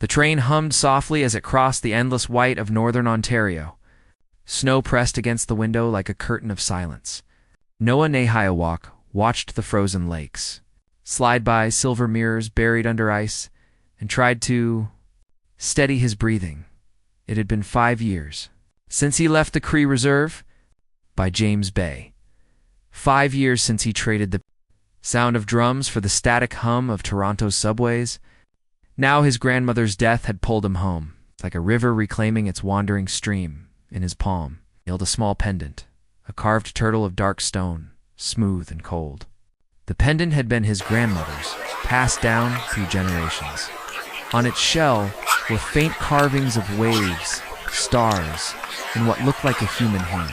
The train hummed softly as it crossed the endless white of northern Ontario. Snow pressed against the window like a curtain of silence. Nehiyawak watched the frozen lakes slide by, silver mirrors buried under ice, and tried to steady his breathing. It had been 5 years since he left the Cree Reserve by James Bay. 5 years since he traded the sound of drums for the static hum of Toronto's subways. Now his grandmother's death had pulled him home, like a river reclaiming its wandering stream. In his palm he held a small pendant, a carved turtle of dark stone, smooth and cold. The pendant had been his grandmother's, passed down through generations. On its shell were faint carvings of waves, stars, and what looked like a human hand.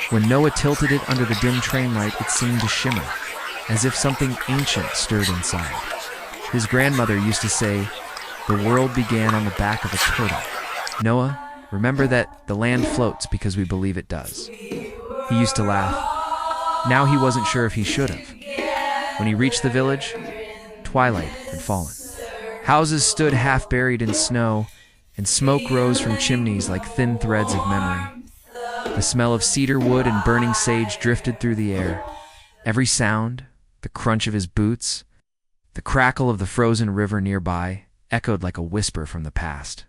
When Noah tilted it under the dim train light, it seemed to shimmer, as if something ancient stirred inside. His grandmother used to say, "The world began on the back of a turtle." Noah, remember that the land floats because we believe it does. He used to laugh. Now he wasn't sure if he should have. When he reached the village, twilight had fallen. Houses stood half buried in snow, and smoke rose from chimneys like thin threads of memory. The smell of cedar wood and burning sage drifted through the air. Every sound, the crunch of his boots, the crackle of the frozen river nearby, echoed like a whisper from the past.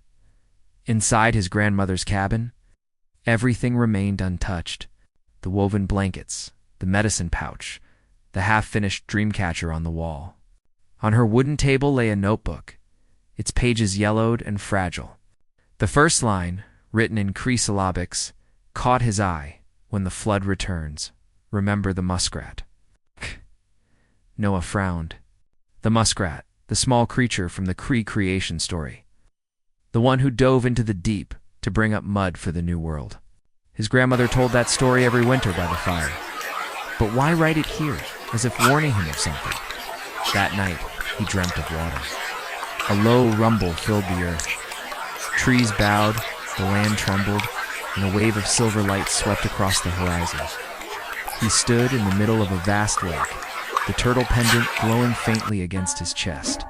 Inside his grandmother's cabin, everything remained untouched. The woven blankets, the medicine pouch, the half-finished dream catcher on the wall. On her wooden table lay a notebook, its pages yellowed and fragile. The first line, written in Cree syllabics, caught his eye. "When the flood returns, remember the muskrat." Noah frowned. The muskrat, the small creature from the Cree creation story. The one who dove into the deep to bring up mud for the new world. His grandmother told that story every winter by the fire. But why write it here, as if warning him of something? That night, he dreamt of water. A low rumble filled the earth. Trees bowed, the land trembled, and a wave of silver light swept across the horizon. He stood in the middle of a vast lake, the turtle pendant glowing faintly against his chest.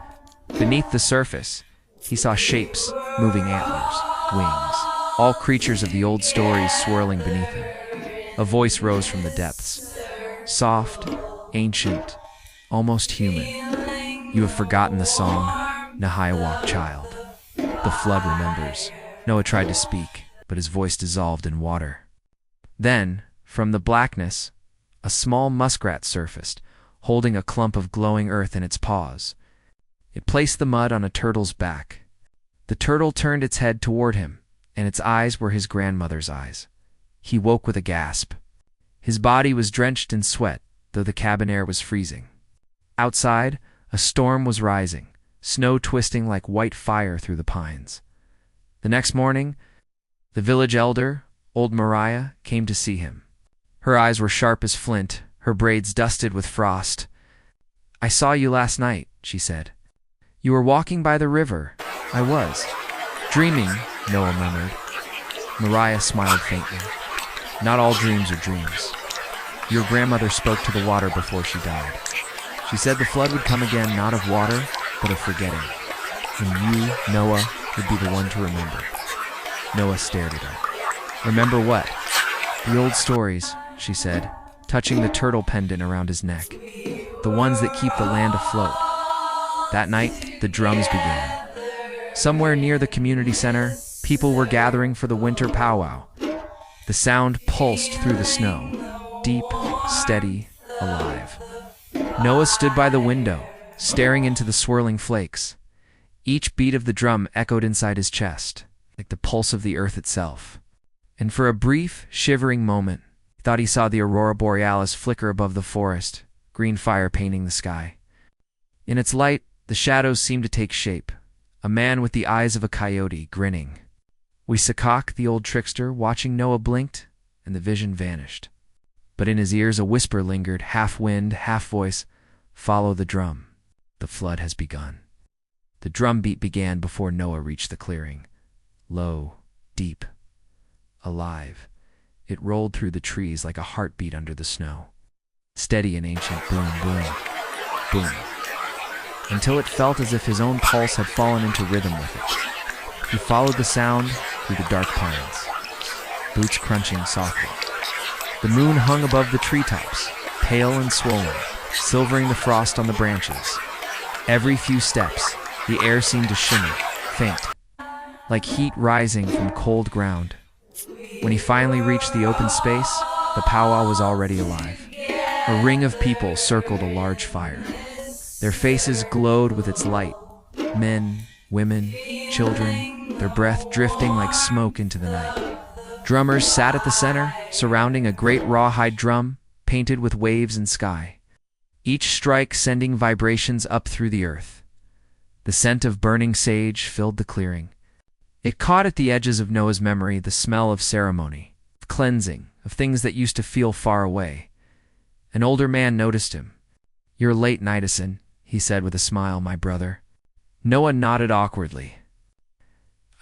Beneath the surface, he saw shapes, moving antlers, wings, all creatures of the old stories swirling beneath him. A voice rose from the depths, soft, ancient, almost human. "You have forgotten the song, Nehiyawak child. The flood remembers." Noah tried to speak, but his voice dissolved in water. Then, from the blackness, a small muskrat surfaced, holding a clump of glowing earth in its paws. It placed the mud on a turtle's back. The turtle turned its head toward him, and its eyes were his grandmother's eyes. He woke with a gasp. His body was drenched in sweat, though the cabin air was freezing. Outside, a storm was rising, snow twisting like white fire through the pines. The next morning, the village elder, old Mariah, came to see him. Her eyes were sharp as flint, her braids dusted with frost. "I saw you last night," she said. "You were walking by the river." "I was." "Dreaming," Noah murmured. Mariah smiled faintly. "Not all dreams are dreams. Your grandmother spoke to the water before she died. She said the flood would come again, not of water, but of forgetting. And you, Noah, would be the one to remember." Noah stared at her. "Remember what?" "The old stories," she said, touching the turtle pendant around his neck. "The ones that keep the land afloat." That night, the drums began. Somewhere near the community center, people were gathering for the winter powwow. The sound pulsed through the snow, deep, steady, alive. Noah stood by the window, staring into the swirling flakes. Each beat of the drum echoed inside his chest, like the pulse of the earth itself. And for a brief, shivering moment, he thought he saw the aurora borealis flicker above the forest, green fire painting the sky. In its light, the shadows seemed to take shape. A man with the eyes of a coyote, grinning. Wisakak, the old trickster, watching Noah, blinked, and the vision vanished. But in his ears a whisper lingered, half wind, half voice. "Follow the drum. The flood has begun." The drum beat began before Noah reached the clearing. Low, deep, alive. It rolled through the trees like a heartbeat under the snow. Steady and ancient, boom, boom, boom. until it felt as if his own pulse had fallen into rhythm with it. He followed the sound through the dark pines, boots crunching softly. The moon hung above the treetops, pale and swollen, silvering the frost on the branches. Every few steps, the air seemed to shimmer, faint, like heat rising from cold ground. When he finally reached the open space, the powwow was already alive. A ring of people circled a large fire. Their faces glowed with its light. Men, women, children, their breath drifting like smoke into the night. Drummers sat at the center, surrounding a great rawhide drum, painted with waves and sky. Each strike sending vibrations up through the earth. The scent of burning sage filled the clearing. It caught at the edges of Noah's memory the smell of ceremony, of cleansing, of things that used to feel far away. An older man noticed him. "You're late, Nidison," he said with a smile, "my brother." Noah nodded awkwardly.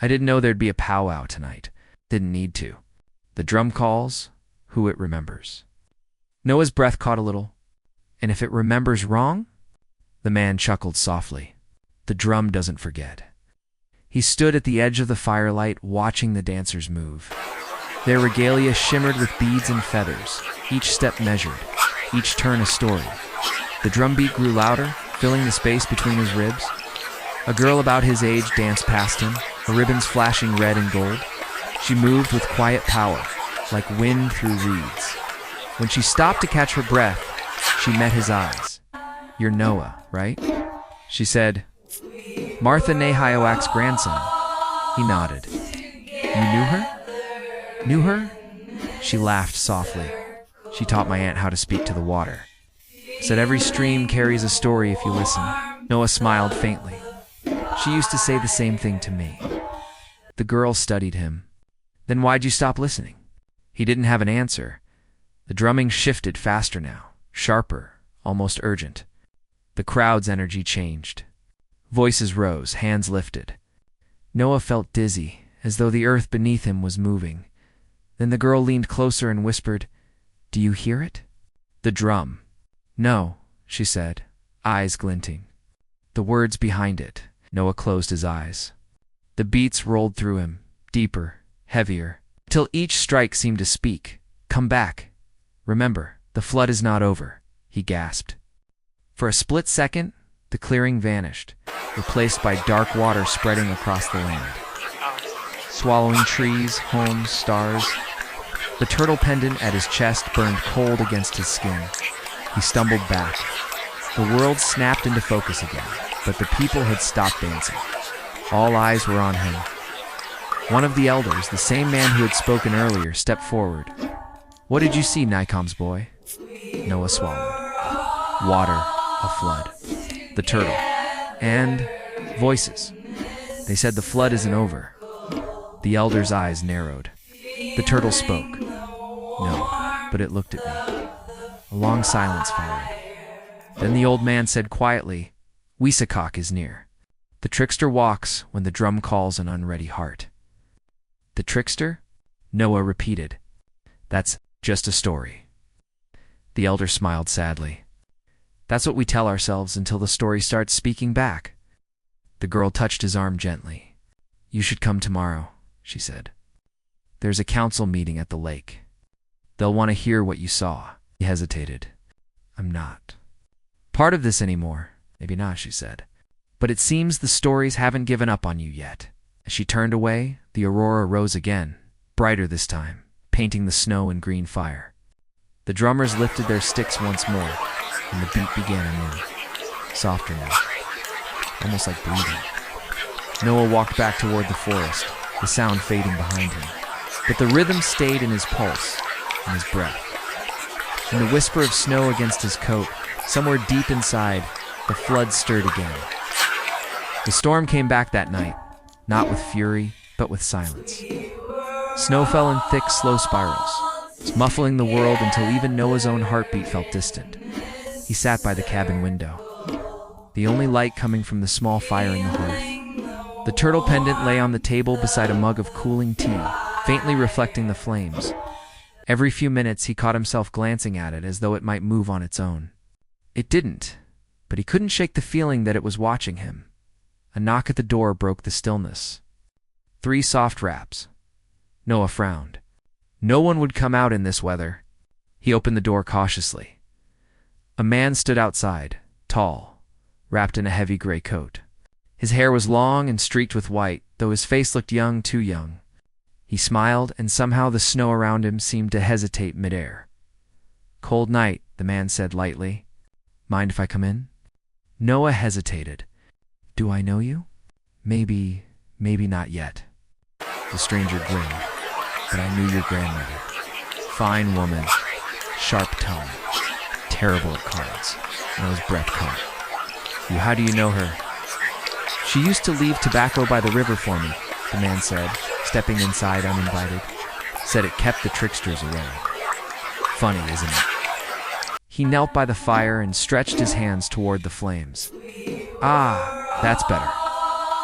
"I didn't know there'd be a powwow tonight. Didn't need to. The drum calls, who it remembers." Noah's breath caught a little. "And if it remembers wrong?" The man chuckled softly. "The drum doesn't forget." He stood at the edge of the firelight, watching the dancers move. Their regalia shimmered with beads and feathers, each step measured, each turn a story. The drum beat grew louder, filling the space between his ribs. A girl about his age danced past him, her ribbons flashing red and gold. She moved with quiet power, like wind through reeds. When she stopped to catch her breath, she met his eyes. "You're Noah, right?" she said. "Martha Nehiyawak's grandson." He nodded. "You knew her?" "Knew her?" She laughed softly. "She taught my aunt how to speak to the water. Said every stream carries a story if you listen." Noah smiled faintly. "She used to say the same thing to me." The girl studied him. "Then why'd you stop listening?" He didn't have an answer. The drumming shifted faster now, sharper, almost urgent. The crowd's energy changed. Voices rose, hands lifted. Noah felt dizzy, as though the earth beneath him was moving. Then the girl leaned closer and whispered, "Do you hear it?" "The drum." "No," she said, eyes glinting. "The words behind it." Noah closed his eyes. The beats rolled through him, deeper, heavier, till each strike seemed to speak. "Come back. Remember, the flood is not over," he gasped. For a split second, the clearing vanished, replaced by dark water spreading across the land. Swallowing trees, homes, stars. The turtle pendant at his chest burned cold against his skin. He stumbled back. The world snapped into focus again, but the people had stopped dancing. All eyes were on him. One of the elders, the same man who had spoken earlier, stepped forward. "What did you see, Nikom's boy?" Noah swallowed. Water, a flood. The turtle. And voices. They said the flood isn't over. The elder's eyes narrowed. The turtle spoke. "No," but it looked at me. A long silence followed. Then the old man said quietly, "Wisakok is near. The trickster walks when the drum calls an unready heart." "The trickster?" Noah repeated. "That's just a story." The elder smiled sadly. "That's what we tell ourselves until the story starts speaking back." The girl touched his arm gently. "You should come tomorrow," she said. "There's a council meeting at the lake. They'll want to hear what you saw." He hesitated. "I'm not part of this anymore." "Maybe not," she said. "But it seems the stories haven't given up on you yet." As she turned away, the aurora rose again, brighter this time, painting the snow in green fire. The drummers lifted their sticks once more, and the beat began anew, softer now, almost like breathing. Noah walked back toward the forest, the sound fading behind him. But the rhythm stayed in his pulse, in his breath. In the whisper of snow against his coat, somewhere deep inside, the flood stirred again. The storm came back that night, not with fury, but with silence. Snow fell in thick, slow spirals, muffling the world until even Noah's own heartbeat felt distant. He sat by the cabin window, the only light coming from the small fire in the hearth. The turtle pendant lay on the table beside a mug of cooling tea, faintly reflecting the flames. Every few minutes he caught himself glancing at it as though it might move on its own. It didn't. but he couldn't shake the feeling that it was watching him. A knock at the door broke the stillness. 3 soft raps. Noah frowned. No one would come out in this weather. He opened the door cautiously. A man stood outside, tall, wrapped in a heavy gray coat. His hair was long and streaked with white, though his face looked young, too young. He smiled, and somehow the snow around him seemed to hesitate midair. "Cold night," the man said lightly. "Mind if I come in?" Noah hesitated. "Do I know you?" Maybe not yet." The stranger grinned. "But I knew your grandmother. Fine woman, sharp tongue, terrible at cards." Noah's breath caught. How do you know her?" "She used to leave tobacco by the river for me," the man said, stepping inside uninvited. "Said it kept the tricksters away." "Funny, isn't it?" He knelt by the fire and stretched his hands toward the flames. "Ah, that's better.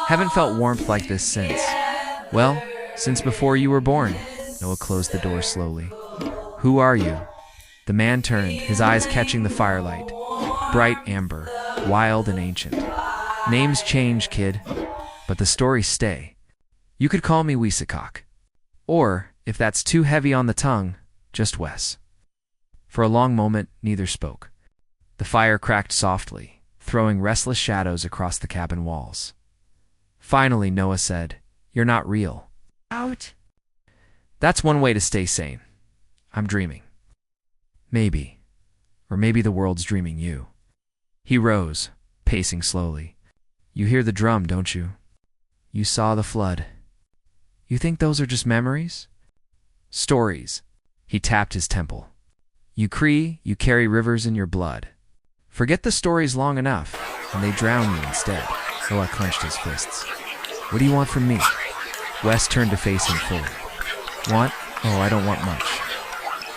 Haven't felt warmth like this since. Well, since before you were born." Noah closed the door slowly. "Who are you?" The man turned, his eyes catching the firelight. Bright amber, wild and ancient. "Names change, kid, but the stories stay. You could call me Weesikok. Or, if that's too heavy on the tongue, just Wes." For a long moment, neither spoke. The fire cracked softly, throwing restless shadows across the cabin walls. Finally, Noah said, "You're not real." "Out." "That's one way to stay sane. I'm dreaming." "Maybe. Or maybe the world's dreaming you." He rose, pacing slowly. "You hear the drum, don't you? You saw the flood. You think those are just memories? Stories." He tapped his temple. "You Cree, you carry rivers in your blood. Forget the stories long enough, and they drown you instead." Noah clenched his fists. "What do you want from me?" Wes turned to face him fully. "Want? Oh, I don't want much.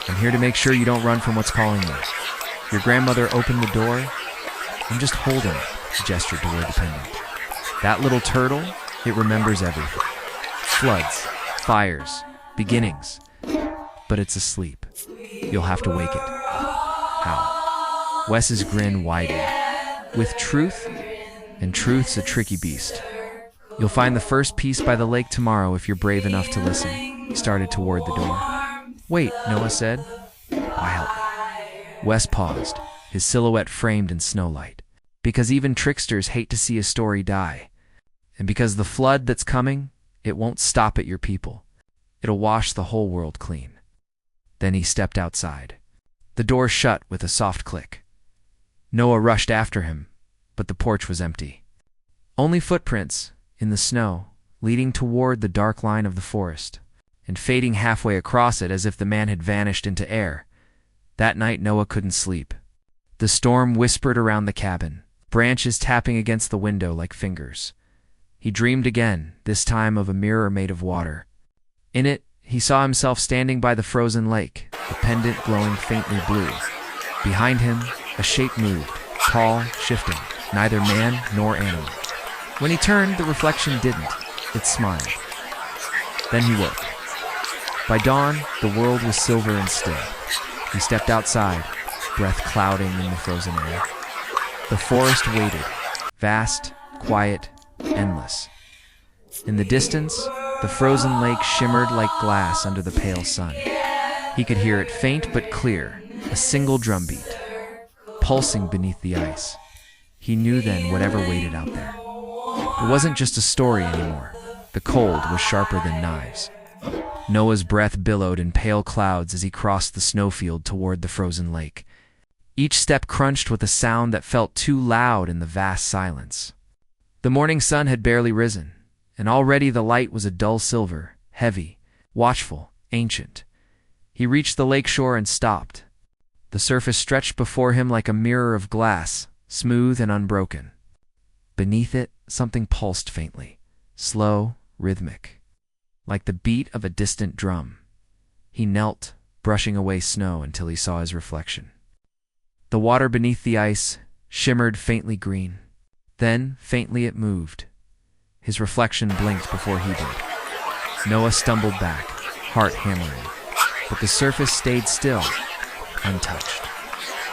I'm here to make sure you don't run from what's calling you. Your grandmother opened the door. I'm just holding it," he gestured toward the pendant. "That little turtle, it remembers everything. Floods, fires, beginnings. But it's asleep. You'll have to wake it." "How?" Wes's grin widened. "With truth, and truth's a tricky beast. You'll find the first piece by the lake tomorrow if you're brave enough to listen." He started toward the door. "Wait," Noah said. "Why help me?" Wes paused, his silhouette framed in snowlight. "Because even tricksters hate to see a story die. And because the flood that's coming, it won't stop at your people. It'll wash the whole world clean." Then he stepped outside. The door shut with a soft click. Noah rushed after him, but the porch was empty. Only footprints, in the snow, leading toward the dark line of the forest, and fading halfway across it as if the man had vanished into air. That night Noah couldn't sleep. The storm whispered around the cabin, branches tapping against the window like fingers. He dreamed again, this time of a mirror made of water. In it, he saw himself standing by the frozen lake, the pendant glowing faintly blue. Behind him, a shape moved, tall, shifting, neither man nor animal. When he turned, the reflection didn't. It smiled. Then he woke. By dawn, the world was silver and still. He stepped outside, breath clouding in the frozen air. The forest waited, vast, quiet, endless. In the distance, the frozen lake shimmered like glass under the pale sun. He could hear it faint but clear, a single drumbeat, pulsing beneath the ice. He knew then whatever waited out there. It wasn't just a story anymore. The cold was sharper than knives. Noah's breath billowed in pale clouds as he crossed the snowfield toward the frozen lake. Each step crunched with a sound that felt too loud in the vast silence. The morning sun had barely risen, and already the light was a dull silver, heavy, watchful, ancient. He reached the lake shore and stopped. The surface stretched before him like a mirror of glass, smooth and unbroken. Beneath it, something pulsed faintly, slow, rhythmic, like the beat of a distant drum. He knelt, brushing away snow until he saw his reflection. The water beneath the ice shimmered faintly green. Then, faintly it moved. His reflection blinked before he did. Noah stumbled back, heart hammering, but the surface stayed still, untouched.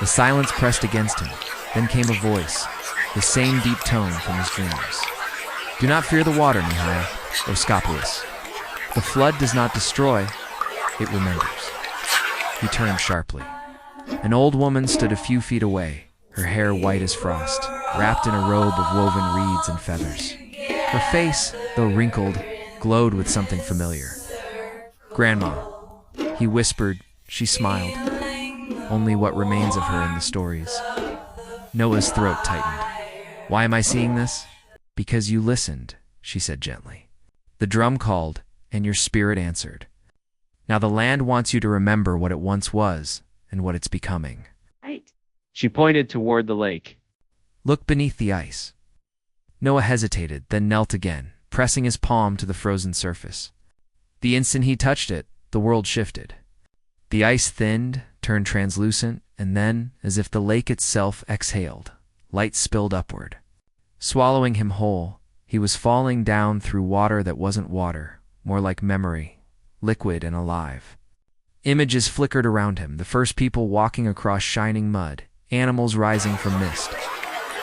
The silence pressed against him, Then came a voice, the same deep tone from his dreams. Do not fear the water, Nehiyawak, or Scopolis. The flood does not destroy, it remembers. He turned sharply. An old woman stood a few feet away, her hair white as frost, wrapped in a robe of woven reeds and feathers. Her face, though wrinkled, glowed with something familiar. Grandma, he whispered. She smiled. Only what remains of her in the stories. Noah's throat tightened. Why am I seeing this? Because you listened, she said gently. The drum called, and your spirit answered. Now the land wants you to remember what it once was and what it's becoming. Right. She pointed toward the lake. Look beneath the ice. Noah hesitated, then knelt again, pressing his palm to the frozen surface. The instant he touched it, the world shifted. The ice thinned, turned translucent, and then, as if the lake itself exhaled, light spilled upward. Swallowing him whole, he was falling down through water that wasn't water, more like memory, liquid and alive. Images flickered around him, the first people walking across shining mud, animals rising from mist,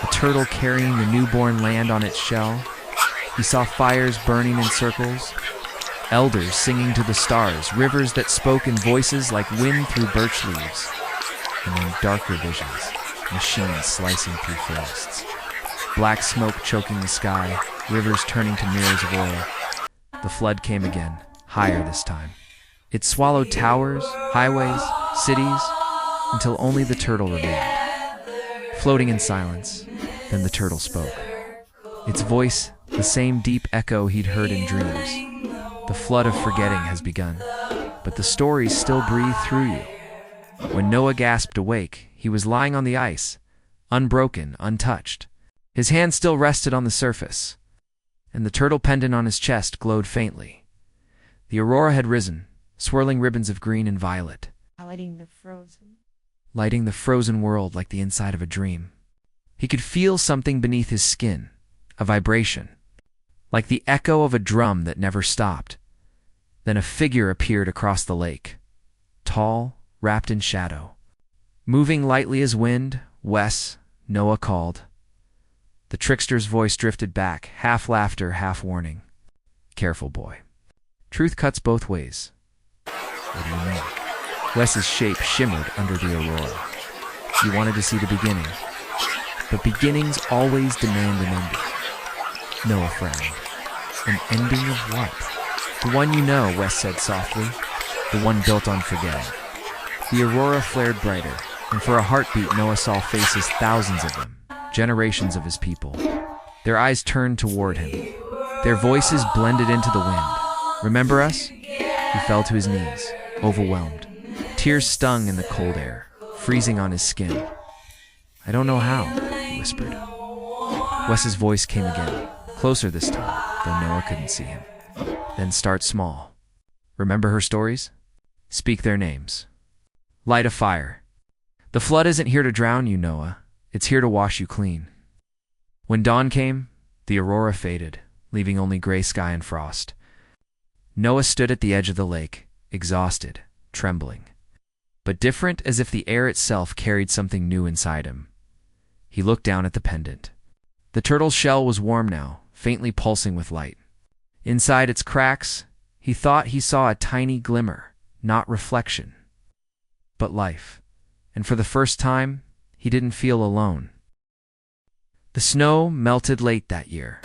a turtle carrying the newborn land on its shell. He saw fires burning in circles, elders singing to the stars, rivers that spoke in voices like wind through birch leaves, and then darker visions, machines slicing through forests. Black smoke choking the sky, rivers turning to mirrors of oil. The flood came again, higher this time. It swallowed towers, highways, cities, until only the turtle remained. Floating in silence, then the turtle spoke. Its voice, the same deep echo he'd heard in dreams. The flood of forgetting has begun, but the stories still breathe through you. When Noah gasped awake, he was lying on the ice, unbroken, untouched. His hand still rested on the surface, and the turtle pendant on his chest glowed faintly. The aurora had risen, swirling ribbons of green and violet, Lighting the frozen world like the inside of a dream. He could feel something beneath his skin, a vibration, like the echo of a drum that never stopped. Then a figure appeared across the lake, tall, wrapped in shadow. Moving lightly as wind, Wes, Noah called. The trickster's voice drifted back, half laughter, half warning. Careful, boy. Truth cuts both ways. What do you mean? Wes's shape shimmered under the aurora. You wanted to see the beginning, but beginnings always demand an ending. Noah frowned. An ending of what? The one you know, Wes said softly. The one built on forgetting. The aurora flared brighter, and for a heartbeat Noah saw faces, thousands of them, generations of his people. Their eyes turned toward him. Their voices blended into the wind. Remember us? He fell to his knees, overwhelmed. Tears stung in the cold air, freezing on his skin. I don't know how, he whispered. Wes's voice came again, closer this time, though Noah couldn't see him. Then start small. Remember her stories? Speak their names. Light a fire. The flood isn't here to drown you, Noah. It's here to wash you clean. When dawn came, the aurora faded, leaving only gray sky and frost. Noah stood at the edge of the lake, exhausted, trembling, but different, as if the air itself carried something new inside him. He looked down at the pendant. The turtle's shell was warm now, faintly pulsing with light. Inside its cracks, he thought he saw a tiny glimmer, not reflection, but life. And for the first time, he didn't feel alone. The snow melted late that year.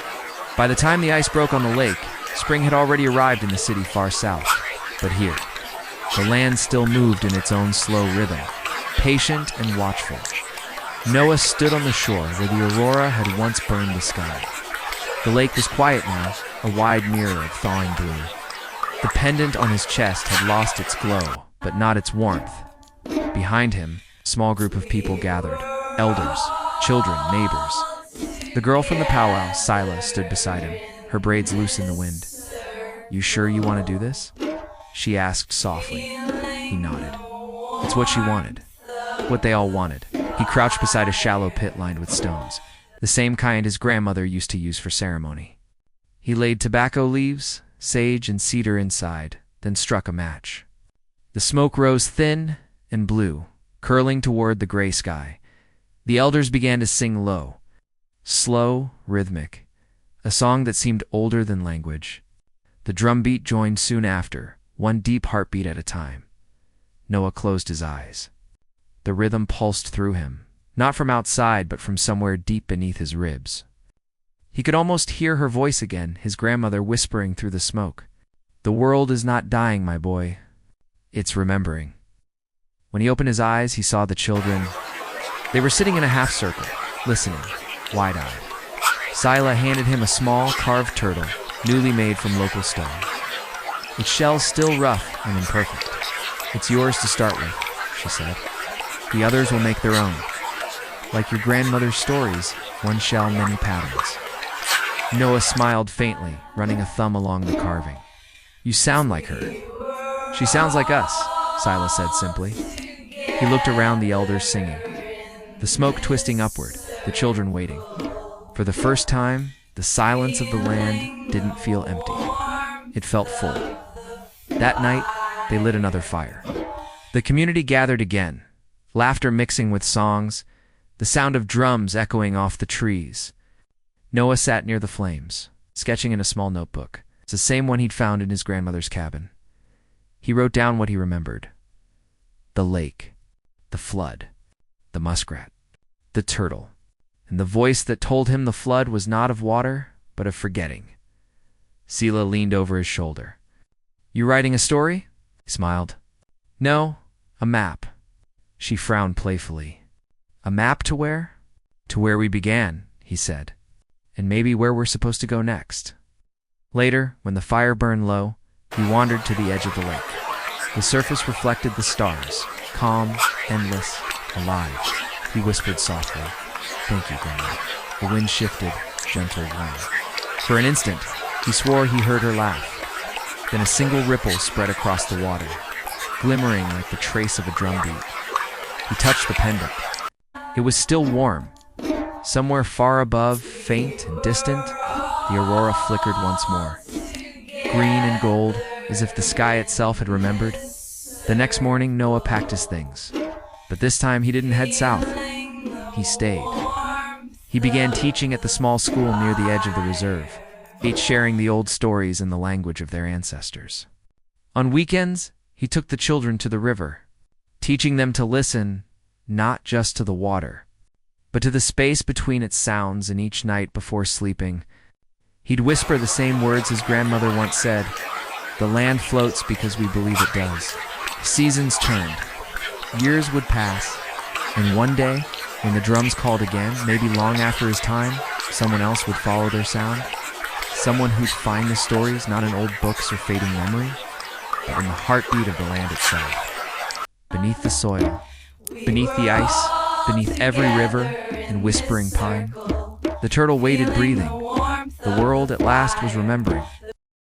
By the time the ice broke on the lake, spring had already arrived in the city far south. But here, the land still moved in its own slow rhythm, patient and watchful. Noah stood on the shore where the aurora had once burned the sky. The lake was quiet now, a wide mirror of thawing blue. The pendant on his chest had lost its glow, but not its warmth. Behind him, a small group of people gathered, elders, children, neighbors. The girl from the powwow, Sila, stood beside him, her braids loose in the wind. You sure you want to do this? She asked softly. He nodded. It's what she wanted. What they all wanted. He crouched beside a shallow pit lined with stones, the same kind his grandmother used to use for ceremony. He laid tobacco leaves, sage, and cedar inside, then struck a match. The smoke rose thin and blue, curling toward the gray sky. The elders began to sing low, slow, rhythmic, a song that seemed older than language. The drum beat joined soon after, one deep heartbeat at a time. Noah closed his eyes. The rhythm pulsed through him, not from outside but from somewhere deep beneath his ribs. He could almost hear her voice again, his grandmother whispering through the smoke. "The world is not dying, my boy. It's remembering." When he opened his eyes, he saw the children. They were sitting in a half circle, listening, wide-eyed. Sila handed him a small, carved turtle, newly made from local stone. Its shell's still rough and imperfect. "It's yours to start with," she said. "The others will make their own. Like your grandmother's stories, one shell, many patterns." Noah smiled faintly, running a thumb along the carving. "You sound like her." "She sounds like us," Sila said simply. He looked around, the elders singing, the smoke twisting upward, the children waiting. For the first time, the silence of the land didn't feel empty. It felt full. That night, they lit another fire. The community gathered again, laughter mixing with songs, the sound of drums echoing off the trees. Noah sat near the flames, sketching in a small notebook. It's the same one he'd found in his grandmother's cabin. He wrote down what he remembered. The lake, the flood, the muskrat, the turtle, and the voice that told him the flood was not of water, but of forgetting. Sila leaned over his shoulder. "You writing a story?" He smiled. "No, a map." She frowned playfully. "A map to where?" "To where we began," he said, "and maybe where we're supposed to go next." Later, when the fire burned low, he wandered to the edge of the lake. The surface reflected the stars, calm, endless, alive. He whispered softly, "Thank you, Grandma." The wind shifted, gentle, warm. For an instant, he swore he heard her laugh. Then a single ripple spread across the water, glimmering like the trace of a drumbeat. He touched the pendant. It was still warm. Somewhere far above, faint and distant, the aurora flickered once more. Green and gold, as if the sky itself had remembered. The next morning, Noah packed his things. But this time he didn't head south. He stayed. He began teaching at the small school near the edge of the reserve, each sharing the old stories in the language of their ancestors. On weekends, he took the children to the river, teaching them to listen, not just to the water, but to the space between its sounds, and each night before sleeping, he'd whisper the same words his grandmother once said, "The land floats because we believe it does." Seasons turned. Years would pass, and one day, when the drums called again, maybe long after his time, someone else would follow their sound. Someone who'd find the stories not in old books or fading memory, but in the heartbeat of the land itself. Beneath the soil, beneath the ice, beneath every river and whispering pine, the turtle waited breathing. The world at last was remembering.